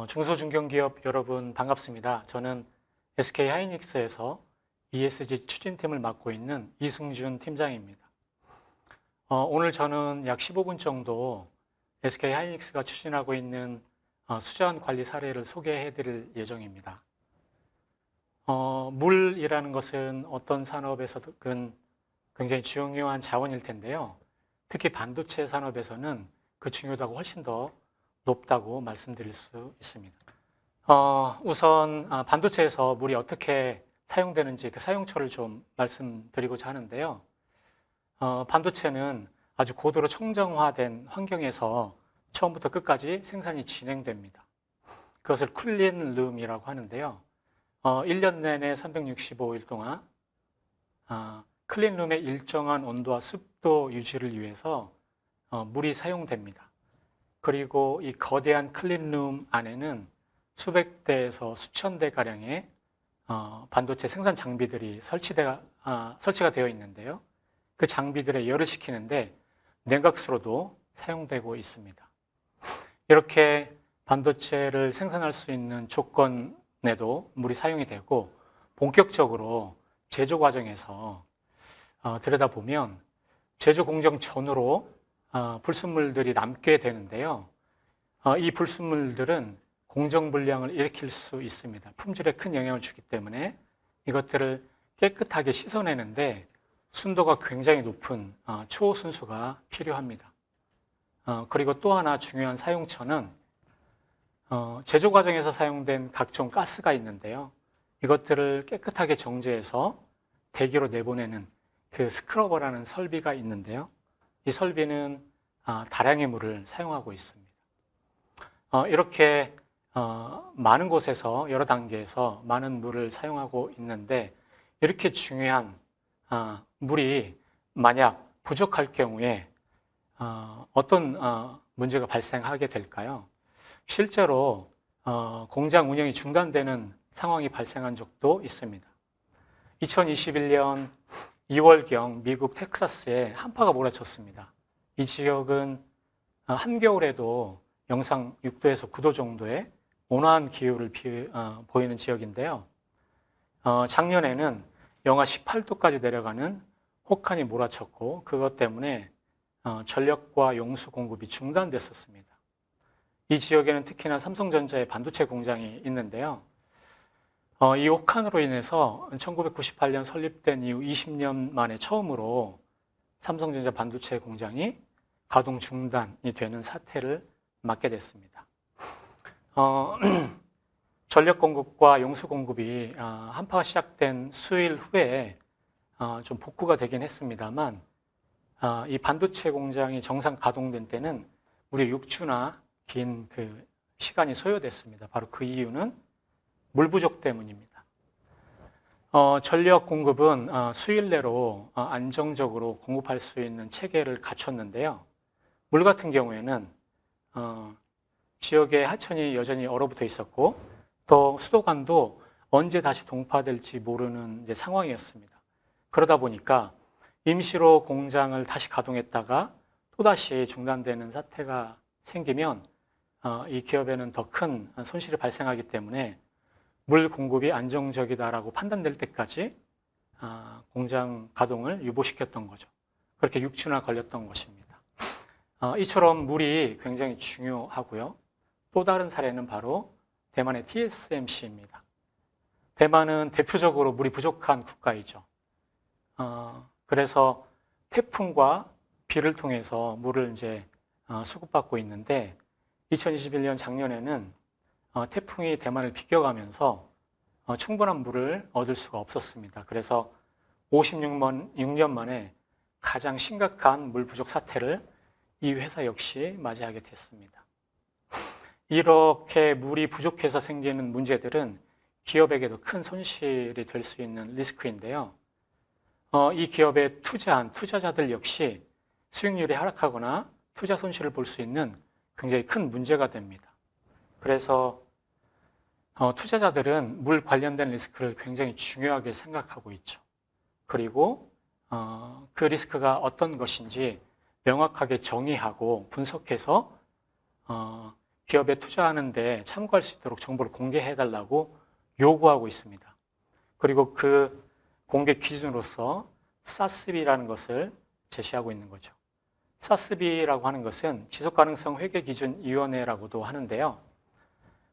중소중견기업 여러분 반갑습니다. 저는 SK하이닉스에서 ESG 추진팀을 맡고 있는 이승준 팀장입니다. 오늘 저는 약 15분 정도 SK하이닉스가 추진하고 있는 수자원 관리 사례를 소개해 드릴 예정입니다. 물이라는 것은 어떤 산업에서든 굉장히 중요한 자원일 텐데요. 특히 반도체 산업에서는 그 중요도가 훨씬 더 높다고 말씀드릴 수 있습니다. 우선 반도체에서 물이 어떻게 사용되는지 그 사용처를 좀 말씀드리고자 하는데요. 반도체는 아주 고도로 청정화된 환경에서 처음부터 끝까지 생산이 진행됩니다. 그것을 클린룸이라고 하는데요. 1년 내내 365일 동안 클린룸의 일정한 온도와 습도 유지를 위해서 물이 사용됩니다. 그리고 이 거대한 클린룸 안에는 수백 대에서 수천 대가량의 반도체 생산 장비들이 설치가 되어 있는데요. 그 장비들에 열을 식히는데 냉각수로도 사용되고 있습니다. 이렇게 반도체를 생산할 수 있는 조건에도 물이 사용이 되고 본격적으로 제조 과정에서 들여다보면 제조 공정 전후로 불순물들이 남게 되는데요. 이 불순물들은 공정불량을 일으킬 수 있습니다. 품질에 큰 영향을 주기 때문에 이것들을 깨끗하게 씻어내는데 순도가 굉장히 높은 초순수가 필요합니다. 그리고 또 하나 중요한 사용처는 제조 과정에서 사용된 각종 가스가 있는데요. 이것들을 깨끗하게 정제해서 대기로 내보내는 그 스크러버라는 설비가 있는데요. 이 설비는 다량의 물을 사용하고 있습니다. 이렇게 많은 곳에서 여러 단계에서 많은 물을 사용하고 있는데 이렇게 중요한 물이 만약 부족할 경우에 어떤 문제가 발생하게 될까요? 실제로 공장 운영이 중단되는 상황이 발생한 적도 있습니다. 2021년 2월경 미국 텍사스에 한파가 몰아쳤습니다. 이 지역은 한겨울에도 영상 6도에서 9도 정도의 온화한 기후를 보이는 지역인데요. 작년에는 영하 18도까지 내려가는 혹한이 몰아쳤고 그것 때문에 전력과 용수 공급이 중단됐었습니다. 이 지역에는 특히나 삼성전자의 반도체 공장이 있는데요. 이 혹한으로 인해서 1998년 설립된 이후 20년 만에 처음으로 삼성전자 반도체 공장이 가동 중단이 되는 사태를 맞게 됐습니다. 전력 공급과 용수 공급이 한파가 시작된 수일 후에 좀 복구가 되긴 했습니다만 이 반도체 공장이 정상 가동된 때는 무려 6주나 긴 그 시간이 소요됐습니다. 바로 그 이유는 물 부족 때문입니다. 전력 공급은 수일 내로 안정적으로 공급할 수 있는 체계를 갖췄는데요. 물 같은 경우에는 지역의 하천이 여전히 얼어붙어 있었고 또 수도관도 언제 다시 동파될지 모르는 상황이었습니다. 그러다 보니까 임시로 공장을 다시 가동했다가 또다시 중단되는 사태가 생기면 이 기업에는 더 큰 손실이 발생하기 때문에 물 공급이 안정적이다라고 판단될 때까지 공장 가동을 유보시켰던 거죠. 그렇게 6주나 걸렸던 것입니다. 이처럼 물이 굉장히 중요하고요. 또 다른 사례는 바로 대만의 TSMC입니다. 대만은 대표적으로 물이 부족한 국가이죠. 그래서 태풍과 비를 통해서 물을 수급받고 있는데 2021년 작년에는 태풍이 대만을 비껴가면서 충분한 물을 얻을 수가 없었습니다. 그래서 56년 만에 가장 심각한 물 부족 사태를 이 회사 역시 맞이하게 됐습니다. 이렇게 물이 부족해서 생기는 문제들은 기업에게도 큰 손실이 될 수 있는 리스크인데요. 이 기업에 투자한 투자자들 역시 수익률이 하락하거나 투자 손실을 볼 수 있는 굉장히 큰 문제가 됩니다. 그래서 투자자들은 물 관련된 리스크를 굉장히 중요하게 생각하고 있죠. 그리고 그 리스크가 어떤 것인지 명확하게 정의하고 분석해서 기업에 투자하는데 참고할 수 있도록 정보를 공개해달라고 요구하고 있습니다. 그리고 그 공개 기준으로서 SASB라는 것을 제시하고 있는 거죠. SASB라고 하는 것은 지속가능성 회계기준위원회라고도 하는데요.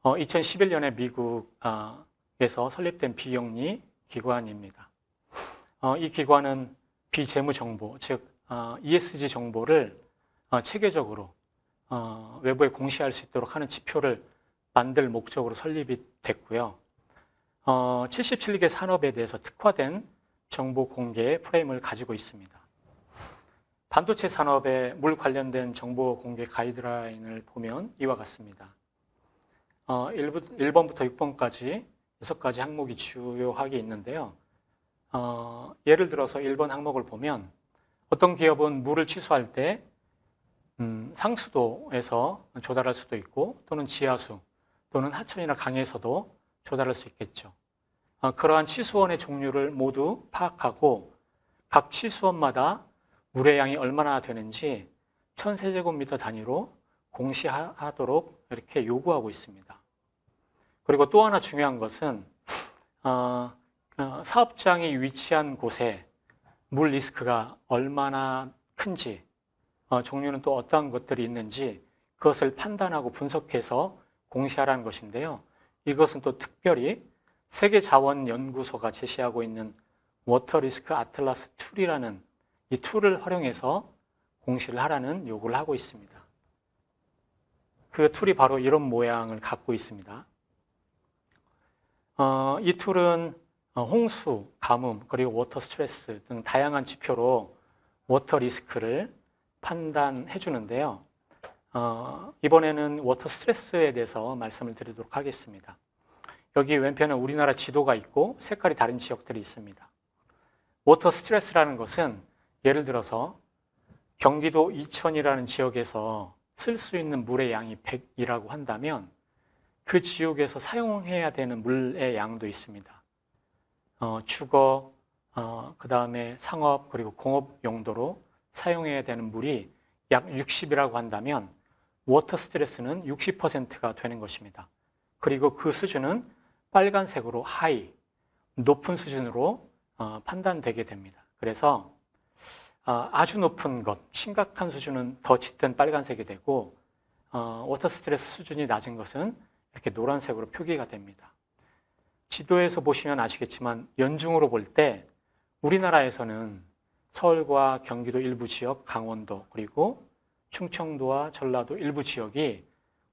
2011년에 미국에서 설립된 비영리 기관입니다. 이 기관은 비재무정보, 즉 ESG 정보를 체계적으로 외부에 공시할 수 있도록 하는 지표를 만들 목적으로 설립이 됐고요. 77개 산업에 대해서 특화된 정보 공개 프레임을 가지고 있습니다. 반도체 산업의 물 관련된 정보 공개 가이드라인을 보면 이와 같습니다. 1번부터 6번까지 6가지 항목이 주요하게 있는데요. 예를 들어서 1번 항목을 보면 어떤 기업은 물을 취수할 때 상수도에서 조달할 수도 있고 또는 지하수 또는 하천이나 강에서도 조달할 수 있겠죠. 그러한 취수원의 종류를 모두 파악하고 각 취수원마다 물의 양이 얼마나 되는지 1000세제곱미터 단위로 공시하도록 이렇게 요구하고 있습니다. 그리고 또 하나 중요한 것은 사업장이 위치한 곳에 물 리스크가 얼마나 큰지, 종류는 또 어떠한 것들이 있는지 그것을 판단하고 분석해서 공시하라는 것인데요. 이것은 또 특별히 세계자원연구소가 제시하고 있는 워터 리스크 아틀라스 툴이라는 이 툴을 활용해서 공시를 하라는 요구를 하고 있습니다. 그 툴이 바로 이런 모양을 갖고 있습니다. 이 툴은 홍수, 가뭄, 그리고 워터 스트레스 등 다양한 지표로 워터 리스크를 판단해 주는데요. 이번에는 워터 스트레스에 대해서 말씀을 드리도록 하겠습니다. 여기 왼편에 우리나라 지도가 있고 색깔이 다른 지역들이 있습니다. 워터 스트레스라는 것은 예를 들어서 경기도 이천이라는 지역에서 쓸 수 있는 물의 양이 100이라고 한다면 그 지역에서 사용해야 되는 물의 양도 있습니다. 주거, 그 다음에 상업 그리고 공업 용도로 사용해야 되는 물이 약 60이라고 한다면 워터 스트레스는 60%가 되는 것입니다. 그리고 그 수준은 빨간색으로 하이, 높은 수준으로 판단되게 됩니다. 그래서 아주 높은 것, 심각한 수준은 더 짙은 빨간색이 되고 워터 스트레스 수준이 낮은 것은 이렇게 노란색으로 표기가 됩니다. 지도에서 보시면 아시겠지만 연중으로 볼 때 우리나라에서는 서울과 경기도 일부 지역, 강원도 그리고 충청도와 전라도 일부 지역이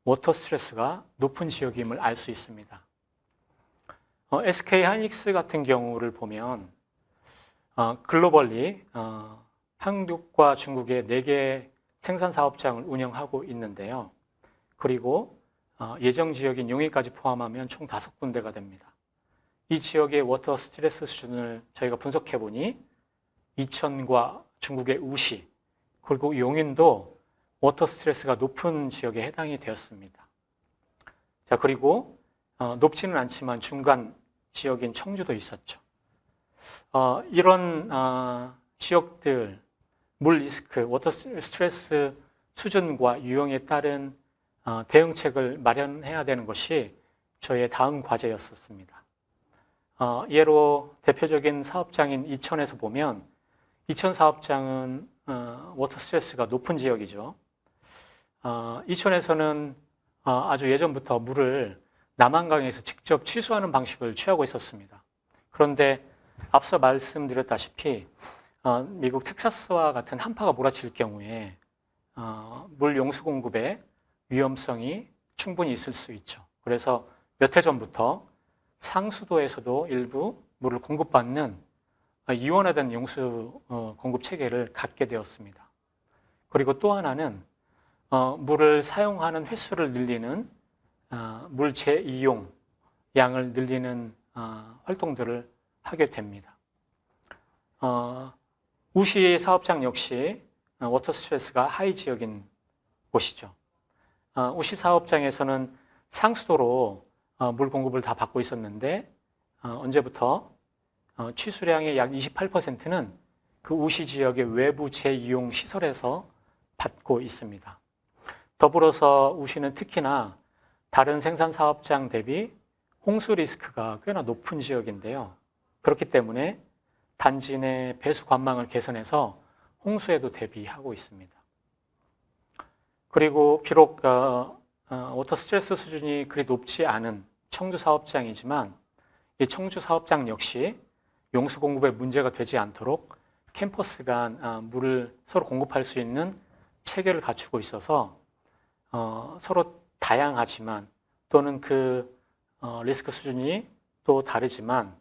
워터 스트레스가 높은 지역임을 알 수 있습니다. SK 하이닉스 같은 경우를 보면 글로벌리 한국과 중국의 4개 생산 사업장을 운영하고 있는데요. 그리고 예정 지역인 용인까지 포함하면 총 5군데가 됩니다. 이 지역의 워터 스트레스 수준을 저희가 분석해 보니 이천과 중국의 우시 그리고 용인도 워터 스트레스가 높은 지역에 해당이 되었습니다. 자, 그리고 높지는 않지만 중간 지역인 청주도 있었죠. 이런 지역들 물 리스크, 워터 스트레스 수준과 유형에 따른 대응책을 마련해야 되는 것이 저의 다음 과제였었습니다. 예로 대표적인 사업장인 이천에서 보면 이천 사업장은 워터 스트레스가 높은 지역이죠. 이천에서는 아주 예전부터 물을 남한강에서 직접 취수하는 방식을 취하고 있었습니다. 그런데 앞서 말씀드렸다시피 미국 텍사스와 같은 한파가 몰아칠 경우에 물 용수 공급의 위험성이 충분히 있을 수 있죠. 그래서 몇 해 전부터 상수도에서도 일부 물을 공급받는 이원화된 용수 공급 체계를 갖게 되었습니다. 그리고 또 하나는 물을 사용하는 횟수를 늘리는 물 재이용 양을 늘리는 활동들을 하게 됩니다. 우시 사업장 역시 워터 스트레스가 하이 지역인 곳이죠. 우시 사업장에서는 상수도로 물 공급을 다 받고 있었는데 언제부터 취수량의 약 28%는 그 우시 지역의 외부 재이용 시설에서 받고 있습니다. 더불어서 우시는 특히나 다른 생산 사업장 대비 홍수 리스크가 꽤나 높은 지역인데요. 그렇기 때문에 단지 내 배수 관망을 개선해서 홍수에도 대비하고 있습니다. 그리고 비록 워터 스트레스 수준이 그리 높지 않은 청주 사업장이지만 이 청주 사업장 역시 용수 공급에 문제가 되지 않도록 캠퍼스 간 물을 서로 공급할 수 있는 체계를 갖추고 있어서 서로 다양하지만 또는 그 리스크 수준이 또 다르지만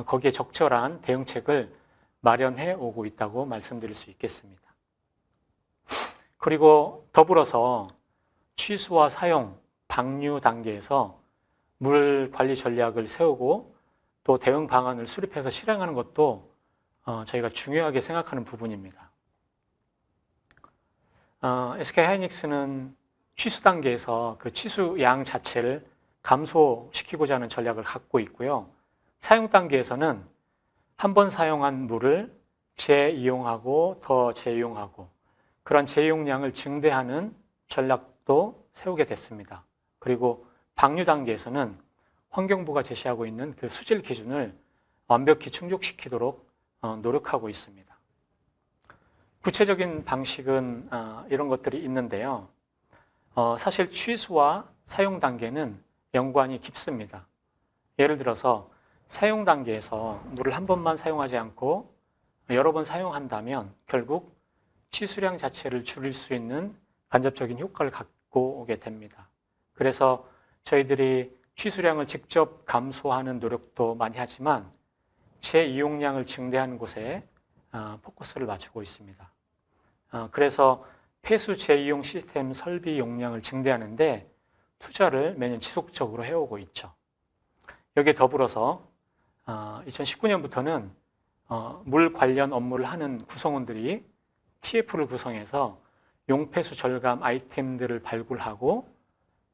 거기에 적절한 대응책을 마련해 오고 있다고 말씀드릴 수 있겠습니다. 그리고 더불어서 취수와 사용, 방류 단계에서 물 관리 전략을 세우고 또 대응 방안을 수립해서 실행하는 것도 저희가 중요하게 생각하는 부분입니다. SK하이닉스는 취수 단계에서 그 취수 양 자체를 감소시키고자 하는 전략을 갖고 있고요. 사용 단계에서는 한 번 사용한 물을 재이용하고 더 재이용하고 그런 재이용량을 증대하는 전략도 세우게 됐습니다. 그리고 방류 단계에서는 환경부가 제시하고 있는 그 수질 기준을 완벽히 충족시키도록 노력하고 있습니다. 구체적인 방식은 이런 것들이 있는데요. 사실 취수와 사용 단계는 연관이 깊습니다. 예를 들어서 사용 단계에서 물을 한 번만 사용하지 않고 여러 번 사용한다면 결국 취수량 자체를 줄일 수 있는 간접적인 효과를 갖고 오게 됩니다. 그래서 저희들이 취수량을 직접 감소하는 노력도 많이 하지만 재이용량을 증대하는 곳에 포커스를 맞추고 있습니다. 그래서 폐수 재이용 시스템 설비 용량을 증대하는데 투자를 매년 지속적으로 해오고 있죠. 여기에 더불어서 2019년부터는 물 관련 업무를 하는 구성원들이 TF를 구성해서 용폐수 절감 아이템들을 발굴하고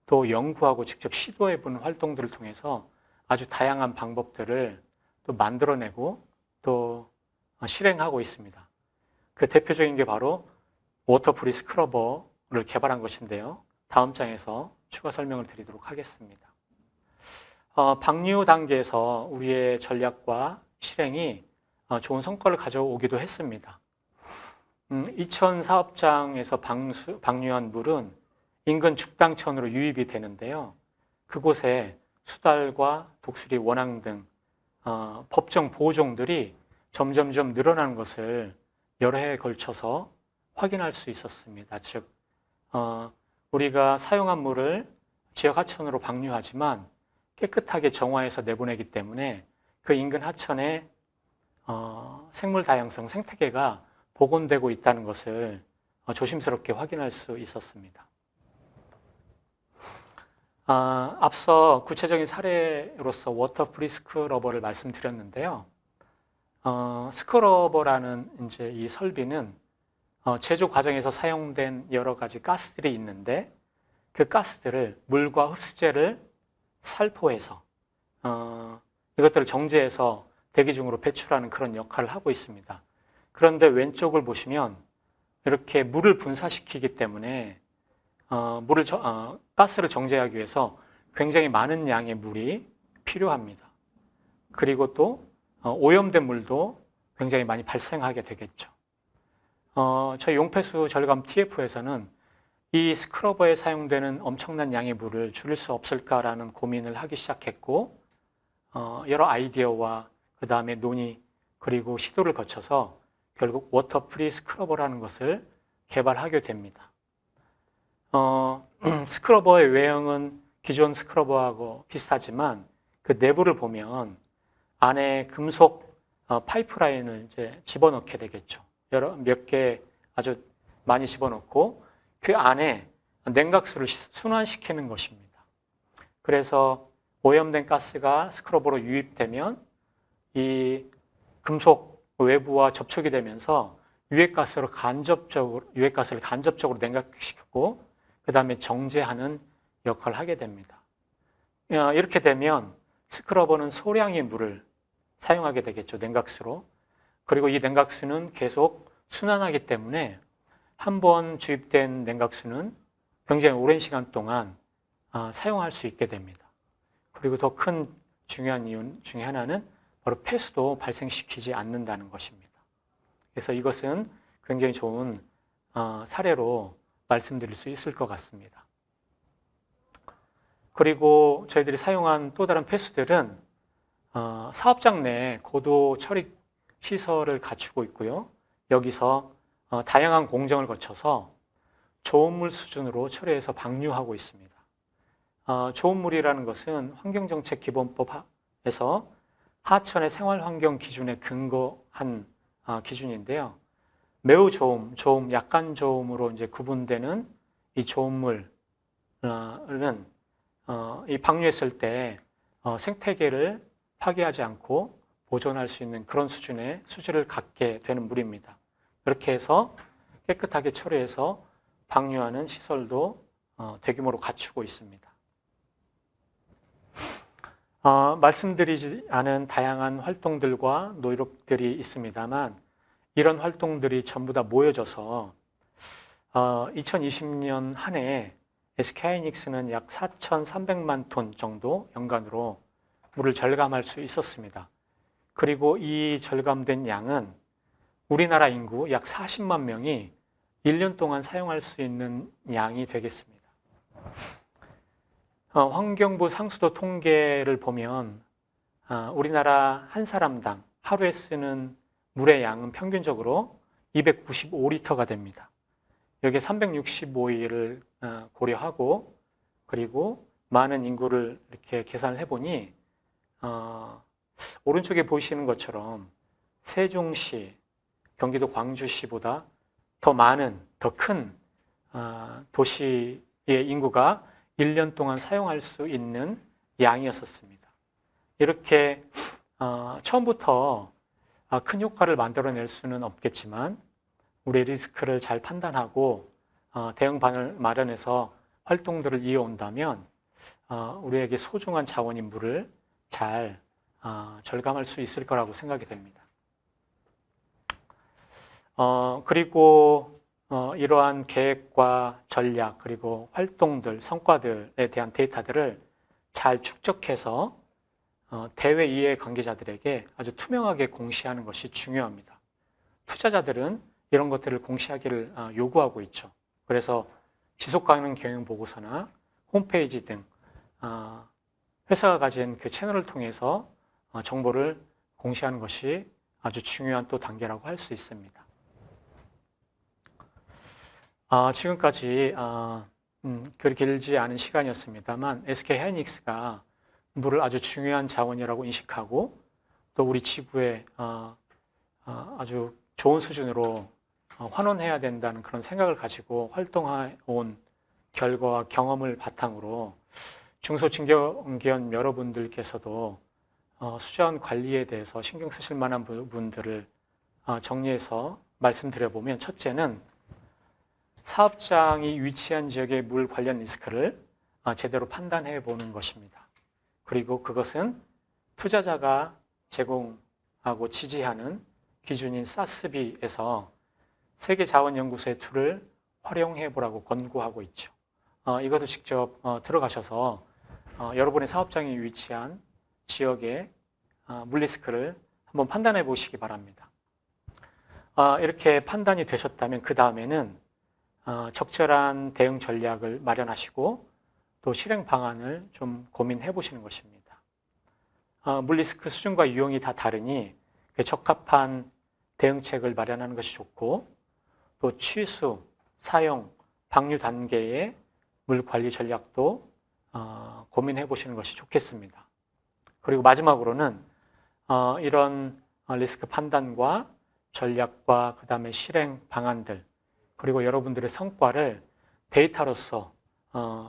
또 연구하고 직접 시도해보는 활동들을 통해서 아주 다양한 방법들을 또 만들어내고 또 실행하고 있습니다. 그 대표적인 게 바로 워터프리 스크러버를 개발한 것인데요. 다음 장에서 추가 설명을 드리도록 하겠습니다. 방류 단계에서 우리의 전략과 실행이 좋은 성과를 가져오기도 했습니다. 이천 사업장에서 방류한 물은 인근 죽당천으로 유입이 되는데요. 그곳에 수달과 독수리, 원앙 등 법정 보호종들이 점점점 늘어나는 것을 여러 해에 걸쳐서 확인할 수 있었습니다. 즉, 우리가 사용한 물을 지역 하천으로 방류하지만 깨끗하게 정화해서 내보내기 때문에 그 인근 하천에 생물 다양성, 생태계가 복원되고 있다는 것을 조심스럽게 확인할 수 있었습니다. 앞서 구체적인 사례로서 워터프리 스크러버를 말씀드렸는데요. 스크러버라는 이제 이 설비는 제조 과정에서 사용된 여러 가지 가스들이 있는데 그 가스들을 물과 흡수제를 살포해서 이것들을 정제해서 대기 중으로 배출하는 그런 역할을 하고 있습니다. 그런데 왼쪽을 보시면 이렇게 물을 분사시키기 때문에 가스를 정제하기 위해서 굉장히 많은 양의 물이 필요합니다. 그리고 또 오염된 물도 굉장히 많이 발생하게 되겠죠. 저희 용폐수 절감 TF에서는 이 스크러버에 사용되는 엄청난 양의 물을 줄일 수 없을까라는 고민을 하기 시작했고 여러 아이디어와 그 다음에 논의 그리고 시도를 거쳐서 결국 워터프리 스크러버라는 것을 개발하게 됩니다. 스크러버의 외형은 기존 스크러버하고 비슷하지만 그 내부를 보면 안에 금속 파이프라인을 이제 집어넣게 되겠죠. 몇 개 아주 많이 집어넣고 그 안에 냉각수를 순환시키는 것입니다. 그래서 오염된 가스가 스크러버로 유입되면 이 금속 외부와 접촉이 되면서 유해가스를 간접적으로 냉각시키고 그 다음에 정제하는 역할을 하게 됩니다. 이렇게 되면 스크러버는 소량의 물을 사용하게 되겠죠. 냉각수로. 그리고 이 냉각수는 계속 순환하기 때문에 한 번 주입된 냉각수는 굉장히 오랜 시간 동안 사용할 수 있게 됩니다. 그리고 더 큰 중요한 이유 중에 하나는 바로 폐수도 발생시키지 않는다는 것입니다. 그래서 이것은 굉장히 좋은 사례로 말씀드릴 수 있을 것 같습니다. 그리고 저희들이 사용한 또 다른 폐수들은 사업장 내에 고도 처리 시설을 갖추고 있고요. 여기서 다양한 공정을 거쳐서 좋은 물 수준으로 처리해서 방류하고 있습니다. 좋은 물이라는 것은 환경정책기본법에서 하천의 생활환경 기준에 근거한 기준인데요. 매우 좋음, 약간 좋음으로 이제 구분되는 이 좋은 물은 이 방류했을 때 생태계를 파괴하지 않고 보존할 수 있는 그런 수준의 수질을 갖게 되는 물입니다. 이렇게 해서 깨끗하게 처리해서 방류하는 시설도 대규모로 갖추고 있습니다. 말씀드리지 않은 다양한 활동들과 노력들이 있습니다만 이런 활동들이 전부 다 모여져서 2020년 한 해에 SK하이닉스는 약 4,300만 톤 정도 연간으로 물을 절감할 수 있었습니다. 그리고 이 절감된 양은 우리나라 인구 약 40만 명이 1년 동안 사용할 수 있는 양이 되겠습니다. 환경부 상수도 통계를 보면 우리나라 한 사람당 하루에 쓰는 물의 양은 평균적으로 295리터가 됩니다. 여기에 365일을 고려하고 그리고 많은 인구를 이렇게 계산을 해보니 오른쪽에 보시는 것처럼 세종시, 경기도 광주시보다 더 많은, 더 큰 도시의 인구가 1년 동안 사용할 수 있는 양이었습니다. 이렇게 처음부터 큰 효과를 만들어낼 수는 없겠지만 우리의 리스크를 잘 판단하고 대응반을 마련해서 활동들을 이어온다면 우리에게 소중한 자원인 물을 잘 절감할 수 있을 거라고 생각이 됩니다. 그리고 이러한 계획과 전략 그리고 활동들, 성과들에 대한 데이터들을 잘 축적해서 대외 이해 관계자들에게 아주 투명하게 공시하는 것이 중요합니다. 투자자들은 이런 것들을 공시하기를 요구하고 있죠. 그래서 지속가능 경영 보고서나 홈페이지 등 회사가 가진 그 채널을 통해서 정보를 공시하는 것이 아주 중요한 또 단계라고 할 수 있습니다. 지금까지 그리 길지 않은 시간이었습니다만 SK하이닉스가 물을 아주 중요한 자원이라고 인식하고 또 우리 지구에 아주 좋은 수준으로 환원해야 된다는 그런 생각을 가지고 활동해 온 결과와 경험을 바탕으로 중소중견기업 여러분들께서도 수자원 관리에 대해서 신경 쓰실 만한 부분들을 정리해서 말씀드려보면 첫째는 사업장이 위치한 지역의 물 관련 리스크를 제대로 판단해 보는 것입니다. 그리고 그것은 투자자가 제공하고 지지하는 기준인 사스비에서 세계자원연구소의 툴을 활용해 보라고 권고하고 있죠. 이것을 직접 들어가셔서 여러분의 사업장이 위치한 지역의 물 리스크를 한번 판단해 보시기 바랍니다. 이렇게 판단이 되셨다면 그 다음에는 적절한 대응 전략을 마련하시고 또 실행 방안을 좀 고민해 보시는 것입니다. 물 리스크 수준과 유형이 다 다르니 적합한 대응책을 마련하는 것이 좋고 또 취수, 사용, 방류 단계의 물 관리 전략도 고민해 보시는 것이 좋겠습니다. 그리고 마지막으로는 이런 리스크 판단과 전략과 그 다음에 실행 방안들 그리고 여러분들의 성과를 데이터로서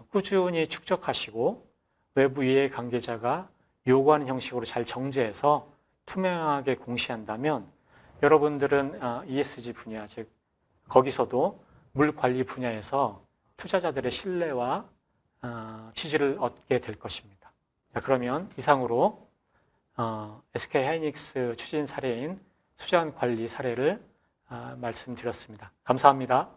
꾸준히 축적하시고 외부 이해 관계자가 요구하는 형식으로 잘 정제해서 투명하게 공시한다면 여러분들은 ESG 분야, 즉 거기서도 물 관리 분야에서 투자자들의 신뢰와 지지를 얻게 될 것입니다. 자, 그러면 이상으로 SK하이닉스 추진 사례인 수자원 관리 사례를 말씀드렸습니다. 감사합니다.